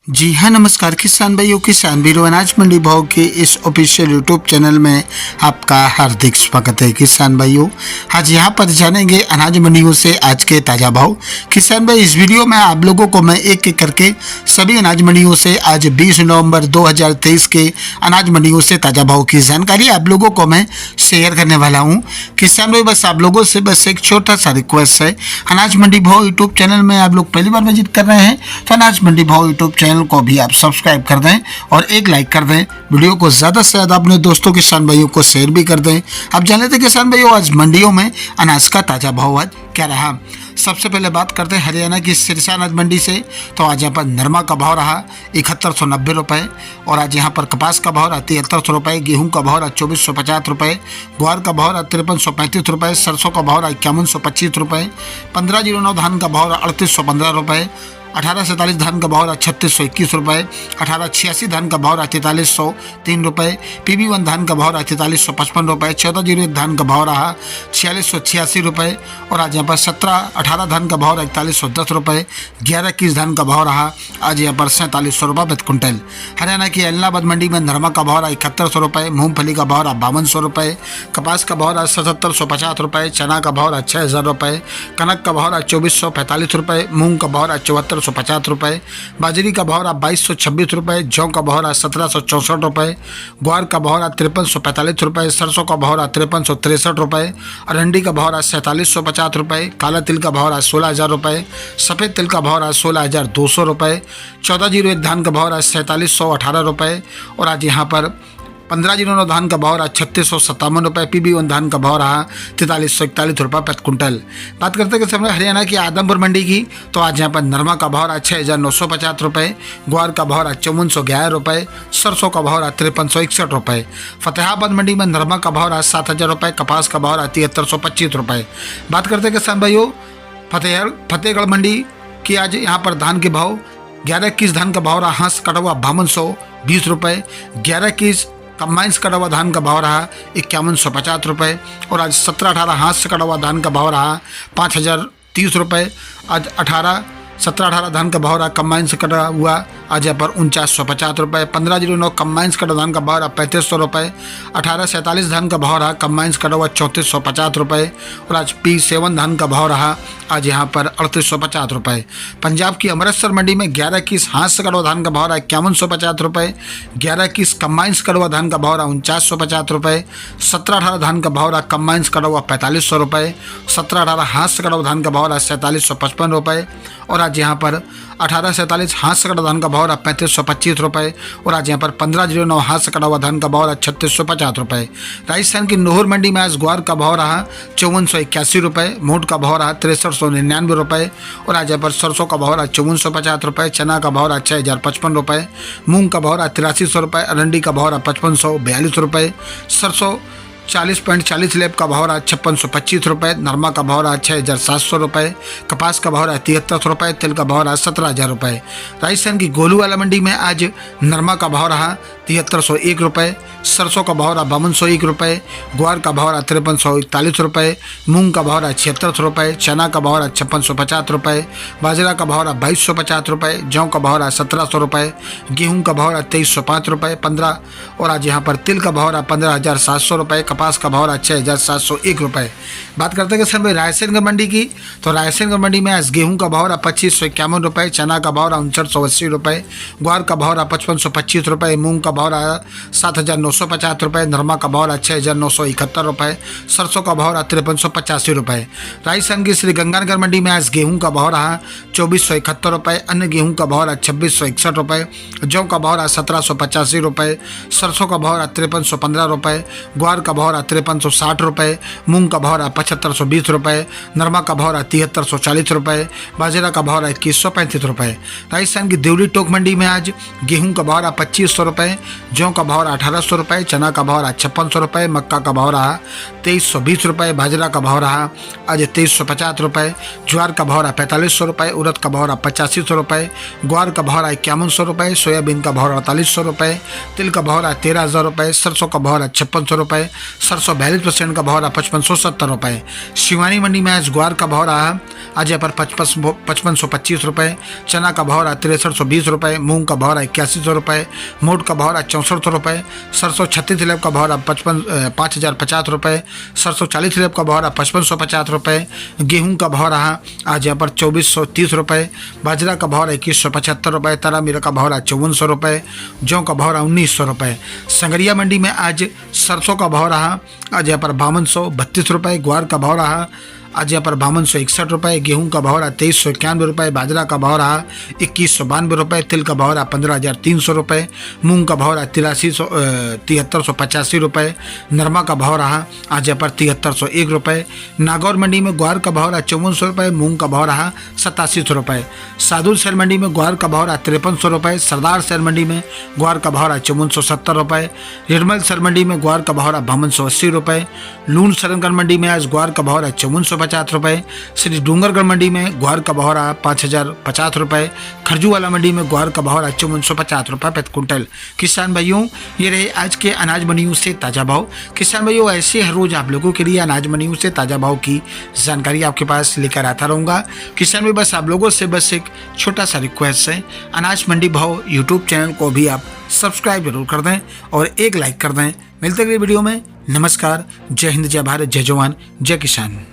जी हाँ, नमस्कार किसान भाइयों, किसान वीरों, अनाज मंडी भाव के इस ऑफिशियल यूट्यूब चैनल में आपका हार्दिक स्वागत है। किसान भाइयों, आज यहाँ पर जानेंगे अनाज मंडियों से आज के ताज़ा भाव। किसान भाई, इस वीडियो में आप लोगों को मैं एक एक करके सभी अनाज मंडियों से आज 20 नवंबर 2023 के अनाज मंडियों से ताज़ा भाव की जानकारी आप लोगों को मैं शेयर करने वाला हूँ। किसान भाई, बस आप लोगों से बस एक छोटा सा रिक्वेस्ट है, अनाज मंडी भाव यूट्यूब चैनल में आप लोग पहली बार विजिट कर रहे हैं तो अनाज मंडी भाव यूट्यूब चैनल को भी आप सब्सक्राइब कर दें और एक लाइक कर दें। वीडियो को ज़्यादा से ज़्यादा अपने दोस्तों किसान भाइयों को शेयर भी कर दें। अब जान लेते किसान भाइयों, आज मंडियों में अनाज का ताज़ा भाव आज क्या रहा। सबसे पहले बात करते हैं हरियाणा की सिरसा अनाज मंडी से। तो आज यहाँ पर नरमा का भाव रहा 7190 रुपये और आज यहाँ पर कपास का भाव रहा 7300 रुपये, गेहूँ का भाव रहा 2450 रुपये, ग्वार का भाव रहा 5335 रुपये, सरसों का भाव रहा 5125 रुपये, 1509 धान का भाव रहा 3815 रुपये, 1847 धान का भाव रहा 3621 रुपये, 1886 धान का भाव रहा 4303 रुपये, PB1 धान का भाव रहा 4355 रुपये, 1401 धान का भाव रहा 4686 रुपये और आज यहाँ पर 1718 धान का भाव रहा 4110 रुपये, 1121 धान का भाव रहा आज यहाँ पर 4700 रुपये प्रति कुंटल। हरियाणा की एलनाबाद मंडी में नरमा का भाव रहा 7100 रुपये, मूंगफली का भाव रहा 5200 रुपये, कपास का भाव रहा 7750 रुपये, चना का भाव रहा 6000 रुपये, कनक का भाव रहा 2445 रुपये, मूंग का भाव रहा 7450 रुपये, बाजरी का भाव रहा 2226 रुपये, जौ का भाव रहा 1764 रुपये, ग्वार का भाव रहा 5345 रुपये, सरसों का भाव रहा 5363 रुपये, अरंडी का भाव रहा 4750 रुपये, काला तिल का भाव रहा 16000 रुपये, सफ़ेद तिल का भाव रहा 16200 रुपये, 1401 धान का भाव रहा 4718 रुपये और आज यहाँ पर 1509 धान का भाव रहा 3657 रुपये, PB1 धान का भाव रहा 4341 रुपये प्रति कुंटल। बात करते हैं कि हरियाणा की आदमपुर मंडी की। तो आज यहाँ पर नरमा का भाव रहा 6950 रुपये, ग्वार का भाव रहा 5411 रुपये, सरसों का भाव रहा 5361 रुपये, फतेहाबाद मंडी में नरमा का भाव रहा 7000 रुपये, कपास का भाव रहा 7325 रुपये। बात करते हैं किसान भाइयों, फतेहगढ़ मंडी की आज यहाँ पर धान के भाव 1121 धान का भाव रहा हाथ कटा हुआ 5220 रुपये, 1121 कंबाइंस कटा हुआ धान का भाव रहा 5150 रुपये और आज 1718 हाथ से कटा हुआ धान का भाव रहा 5030 रुपये। आज 1718 धान का भाव रहा कंबाइन से कटा हुआ आज यहाँ पर 4950 रुपये, 1509 कंबाइंस कटा धान का भाव रहा 3500 रुपये, 1847 धान का भाव रहा कंबाइंस कटा हुआ 3450 रुपये और आज P7 धान का भाव रहा आज यहाँ पर 3850 रुपये। पंजाब की अमृतसर मंडी में 1121 हाथ से कटा धान का भाव रहा 5150 रुपये, 1121 कंबाइंस कटा हुआ धान का भाव रहा 4950 रुपये, 1718 धान का भाव रहा कंबाइंस कटा हुआ 4500 रुपये, 1718 हाथ से कटा धान का भाव रहा 4755 रुपये और आज यहाँ पर 1847 हाथ से कटा धान का भाव रहा 3525 रुपये और आज यहाँ पर 1509 हाथ से कटा हुआ धान का भाव रहा 3650 रुपये। राजस्थान की नोहर मंडी में आज ग्वार का भाव रहा 5481 रुपये, मोट का भाव रहा 6399 रुपये और आज यहाँ पर सरसों का भाव रहा 5450 रुपये, चना का भाव रहा 6055 रुपये, मूंग का भाव रहा 8300 रुपये, अरंडी का भाव रहा 5542 रुपये, सरसों 40.40 लेब का भाव रहा 5625 रुपये, नरमा का भाव रहा 6700 रुपये, कपास का भाव रहा 7300 रुपये, तिल का भाव रहा 17000 रुपये। राजस्थान की गोलूवाला मंडी में आज नरमा का भाव रहा 7301 रुपये, सरसों का भाव रहा 5201 रुपये, ग्वार का भाव रहा 5341 रुपये, मूंग का भाव रहा 7600 रुपये, चना का भाव रहा 5650 रुपये, बाजरा का भाव रहा 2250 रुपये, जौ का भाव रहा 1700 रुपये, गेहूँ का भाव रहा 2305 रुपये 15 और आज यहाँ पर तिल का भाव रहा 15700 रुपये, कपास का भाव रहा 6701 रुपये। बात करते हैं सर भाई रायसेनगढ़ मंडी की। तो रायसेनगढ़ मंडी में आज गेहूं का भाव रहा 2551 रुपये, चना का भाव रहा 5980 रुपये, ग्वार का भाव रहा 5525 रुपये, मूंग का भाव रहा 7950 रुपये, नरमा का भाव रहा 6971 रुपये, सरसों का भाव रहा 5385 रुपये। राजस्थान की श्री गंगानगर मंडी में आज गेहूँ का भाव रहा 2471 रुपये, अन्य गेहूँ का भाव रहा 2661 रुपये, जौ का भाव रहा 1785 रुपये, सरसों का भाव रहा 5315 रुपये, ग्वार का भाव रहा 5360 रुपये, मूंग का भाव रहा 7520 रुपये, नरमा का भाव रहा 7340 रुपये, बाजरा का भाव रहा 2135 रुपये। राजस्थान की देवली टोक मंडी में आज गेहूं का भाव रहा 2500 रुपये, जौ का भाव रहा 1800 रुपये, चना का भाव रहा 5600 रुपये, मक्का का भाव रहा 2320 रुपये, बाजरा का भाव रहा आज 2350 रुपये, ज्वार का भाव रहा 4500 रुपये, उड़द का भाव रहा 8500 रुपये, ग्वार का भाव रहा 5100 रुपये, सोयाबीन का भाव रहा 4800 रुपये, तिल का भाव रहा 13000 रुपये, सरसों का भाव रहा 5600 रुपये, सरसों 42% का भाव रहा 5570 रुपये। शिवानी मंडी में आज ग्वार का भाव रहा आज यहाँ पर 5525 रुपये, चना का भाव रहा 6320 रुपये, मूंग का भाव रहा 8100 रुपये, मोट का भाव रहा 6400 रुपये, सरसों 36 लेब का भाव रहा 5050 रुपये, सरसों 40 लेब का भाव रहा 5550 रुपये, गेहूं का भाव रहा आज यहाँ पर 2430 रुपये, बाजरा का भाव रहा 2175 रुपये, तरा मीरा का भाव रहा 5400 रुपये, जौ का भाव रहा 1900 रुपये। संगरिया मंडी में आज सरसों का भाव रहा आज यहाँ पर 5232 रुपये, ग्वार का भाव रहा आज यहाँ पर 5261 रुपये, गेहूं का भाव रहा 2391 रुपये, बाजरा का भाव रहा 2192 रुपये, तिल का भाव रहा 15300 रुपये, मूंग का भाव रहा 7385 रुपये, नरमा का भाव रहा आज यहाँ पर 7301 रुपये। नागौर मंडी में ग्वार का भाव रहा 5400 रुपये, मूंग का भाव रहा 8700 रुपये। सादुल शहर मंडी में ग्वार का भाव रहा 5300 रुपये, सरदार शहर मंडी में ग्वार का भाव रहा 5470 रुपये, निर्मल शहर मंडी में ग्वार का भाव रहा 5280 रुपये, लून सरनगढ़ मंडी में आज ग्वार का भाव रहा 5450 रुपये, श्री डूंगरगढ़ मंडी में ग्वार का भाव रहा 5050 रुपये, खरजूवाला मंडी में ग्वार का भाव रहा 5450 रुपये प्रति कुंटल। किसान भाइयों, ये रहे आज के अनाज मंडियों से ताज़ा भाव। किसान भाइयों, ऐसे हर रोज आप लोगों के लिए अनाज मंडियों से ताज़ा भाव की जानकारी आपके पास लेकर आता रहूँगा। किसान भाई, बस आप लोगों से बस एक छोटा सा रिक्वेस्ट है, अनाज मंडी भाव यूट्यूब चैनल को भी आप सब्सक्राइब जरूर कर दें और एक लाइक कर दें। मिलते अगले वीडियो में। नमस्कार, जय हिंद, जय भारत, जय जवान, जय किसान।